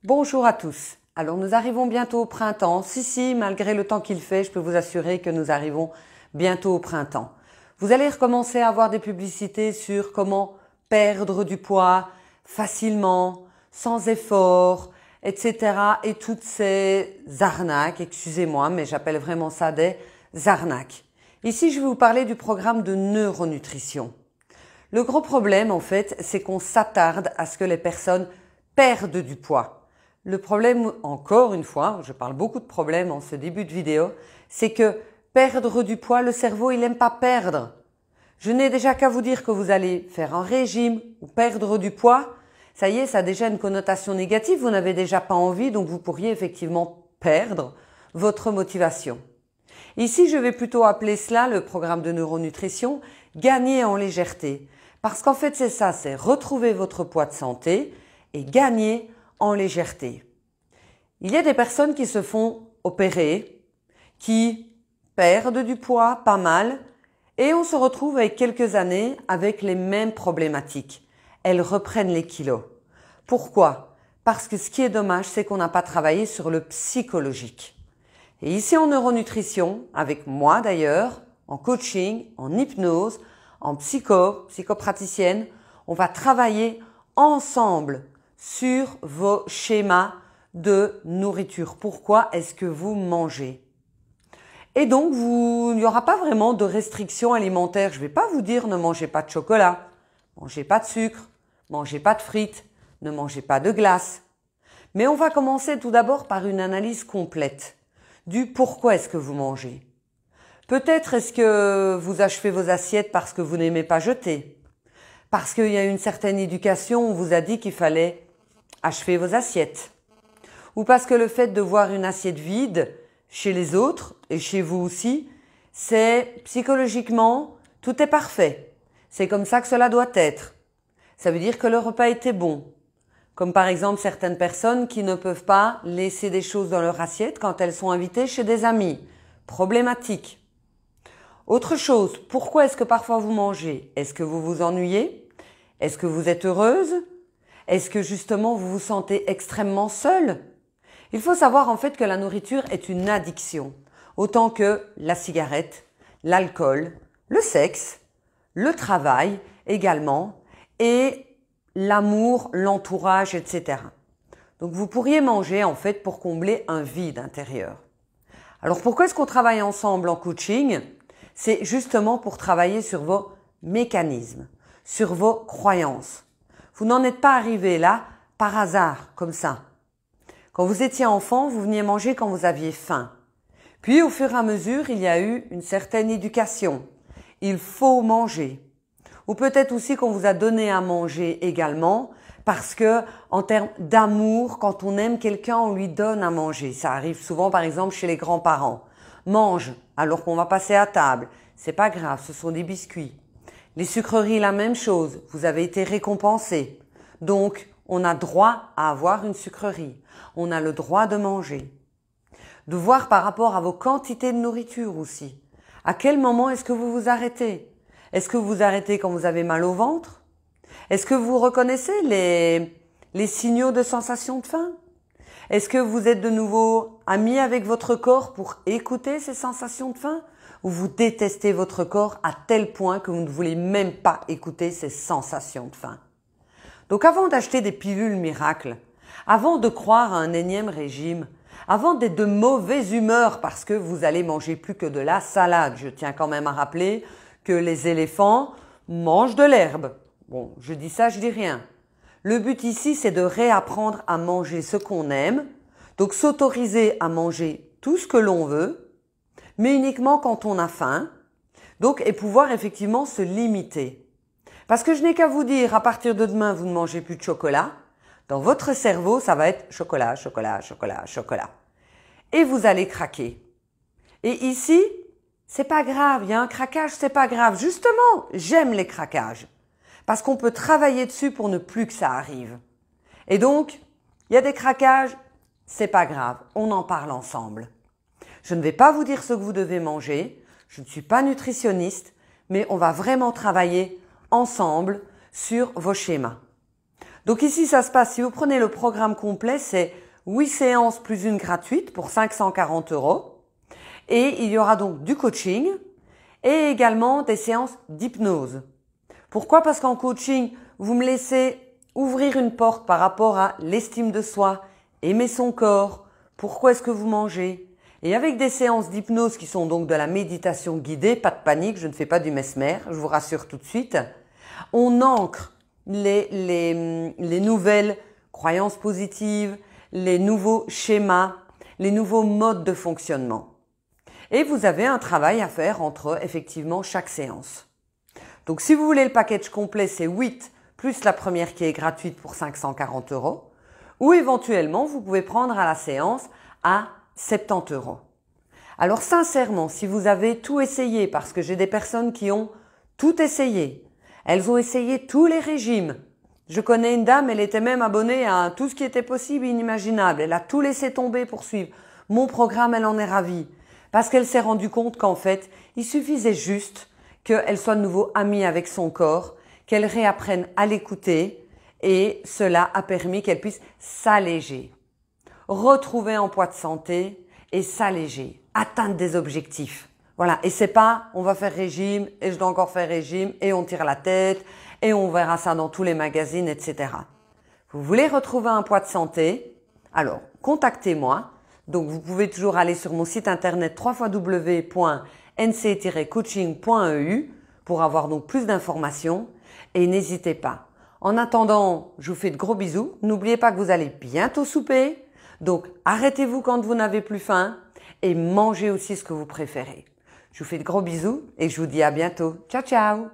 Bonjour à tous. Alors nous arrivons bientôt au printemps. Si, malgré le temps qu'il fait, je peux vous assurer que nous arrivons bientôt au printemps. Vous allez recommencer à avoir des publicités sur comment perdre du poids facilement, sans effort, etc. Et toutes ces arnaques, excusez-moi, mais j'appelle vraiment ça des arnaques. Ici, je vais vous parler du programme de neuronutrition. Le gros problème, en fait, c'est qu'on s'attarde à ce que les personnes perdent du poids. Le problème, encore une fois, je parle beaucoup de problèmes en ce début de vidéo, c'est que perdre du poids, le cerveau, il n'aime pas perdre. Je n'ai déjà qu'à vous dire que vous allez faire un régime ou perdre du poids. Ça y est, ça a déjà une connotation négative, vous n'avez déjà pas envie, donc vous pourriez effectivement perdre votre motivation. Ici, je vais plutôt appeler cela, le programme de neuronutrition, gagner en légèreté. Parce qu'en fait, c'est ça, c'est retrouver votre poids de santé et gagner en légèreté. Il y a des personnes qui se font opérer, qui perdent du poids, pas mal, et on se retrouve avec quelques années avec les mêmes problématiques. Elles reprennent les kilos. Pourquoi? Parce que ce qui est dommage, c'est qu'on n'a pas travaillé sur le psychologique. Et ici en neuronutrition, avec moi d'ailleurs, en coaching, en hypnose, en psychopraticienne, on va travailler ensemble sur vos schémas de nourriture. Pourquoi est-ce que vous mangez? Et donc, il n'y aura pas vraiment de restrictions alimentaires. Je ne vais pas vous dire ne mangez pas de chocolat, mangez pas de sucre, mangez pas de frites, ne mangez pas de glace. Mais on va commencer tout d'abord par une analyse complète du pourquoi est-ce que vous mangez. Peut-être est-ce que vous achevez vos assiettes parce que vous n'aimez pas jeter, parce qu'il y a une certaine éducation où on vous a dit qu'il fallait achever vos assiettes, ou parce que le fait de voir une assiette vide chez les autres et chez vous aussi, c'est psychologiquement, tout est parfait. C'est comme ça que cela doit être. Ça veut dire que le repas était bon. Comme par exemple certaines personnes qui ne peuvent pas laisser des choses dans leur assiette quand elles sont invitées chez des amis. Problématique. Autre chose, pourquoi est-ce que parfois vous mangez? Est-ce que vous vous ennuyez? Est-ce que vous êtes heureuse? Est-ce que justement vous vous sentez extrêmement seule? Il faut savoir en fait que la nourriture est une addiction, autant que la cigarette, l'alcool, le sexe, le travail également, et l'amour, l'entourage, etc. Donc vous pourriez manger en fait pour combler un vide intérieur. Alors pourquoi est-ce qu'on travaille ensemble en coaching? C'est justement pour travailler sur vos mécanismes, sur vos croyances. Vous n'en êtes pas arrivé là par hasard, comme ça. Quand vous étiez enfant, vous veniez manger quand vous aviez faim. Puis au fur et à mesure, il y a eu une certaine éducation. Il faut manger. Ou peut-être aussi qu'on vous a donné à manger également, parce que en termes d'amour, quand on aime quelqu'un, on lui donne à manger. Ça arrive souvent par exemple chez les grands-parents. Mange alors qu'on va passer à table. C'est pas grave, ce sont des biscuits. Les sucreries, la même chose. Vous avez été récompensé. Donc, on a droit à avoir une sucrerie. On a le droit de manger. De voir par rapport à vos quantités de nourriture aussi. À quel moment est-ce que vous vous arrêtez? Est-ce que vous vous arrêtez quand vous avez mal au ventre? Est-ce que vous reconnaissez les signaux de sensation de faim? Est-ce que vous êtes de nouveau ami avec votre corps pour écouter ces sensations de faim? Ou vous détestez votre corps à tel point que vous ne voulez même pas écouter ces sensations de faim? Donc avant d'acheter des pilules miracles, avant de croire à un énième régime, avant d'être de mauvaise humeur parce que vous allez manger plus que de la salade, je tiens quand même à rappeler que les éléphants mangent de l'herbe. Bon, je dis ça, je dis rien. Le but ici, c'est de réapprendre à manger ce qu'on aime, donc s'autoriser à manger tout ce que l'on veut, mais uniquement quand on a faim, donc et pouvoir effectivement se limiter. Parce que je n'ai qu'à vous dire, à partir de demain, vous ne mangez plus de chocolat. Dans votre cerveau, ça va être chocolat, chocolat, chocolat, chocolat. Et vous allez craquer. Et ici, c'est pas grave, il y a un craquage, c'est pas grave. Justement, j'aime les craquages. Parce qu'on peut travailler dessus pour ne plus que ça arrive. Et donc, il y a des craquages, c'est pas grave, on en parle ensemble. Je ne vais pas vous dire ce que vous devez manger, je ne suis pas nutritionniste, mais on va vraiment travailler ensemble sur vos schémas. Donc ici, ça se passe, si vous prenez le programme complet, c'est 8 séances plus une gratuite pour 540 €. Et il y aura donc du coaching et également des séances d'hypnose. Pourquoi? Parce qu'en coaching, vous me laissez ouvrir une porte par rapport à l'estime de soi, aimer son corps, pourquoi est-ce que vous mangez. Et avec des séances d'hypnose qui sont donc de la méditation guidée, pas de panique, je ne fais pas du mesmer, je vous rassure tout de suite, on ancre les nouvelles croyances positives, les nouveaux schémas, les nouveaux modes de fonctionnement. Et vous avez un travail à faire entre effectivement chaque séance. Donc si vous voulez le package complet, c'est 8 plus la première qui est gratuite pour 540 €. Ou éventuellement, vous pouvez prendre à la séance à 70 €. Alors sincèrement, si vous avez tout essayé, parce que j'ai des personnes qui ont tout essayé, elles ont essayé tous les régimes. Je connais une dame, elle était même abonnée à tout ce qui était possible et inimaginable. Elle a tout laissé tomber pour suivre mon programme, elle en est ravie. Parce qu'elle s'est rendue compte qu'en fait, il suffisait juste qu'elle soit de nouveau amie avec son corps, qu'elle réapprenne à l'écouter et cela a permis qu'elle puisse s'alléger, retrouver un poids de santé et s'alléger, atteindre des objectifs. Voilà, et c'est pas on va faire régime et je dois encore faire régime et on tire la tête et on verra ça dans tous les magazines, etc. Vous voulez retrouver un poids de santé? Alors, contactez-moi. Donc, vous pouvez toujours aller sur mon site internet www.nc-coaching.eu pour avoir donc plus d'informations et n'hésitez pas. En attendant, je vous fais de gros bisous. N'oubliez pas que vous allez bientôt souper. Donc, arrêtez-vous quand vous n'avez plus faim et mangez aussi ce que vous préférez. Je vous fais de gros bisous et je vous dis à bientôt. Ciao, ciao!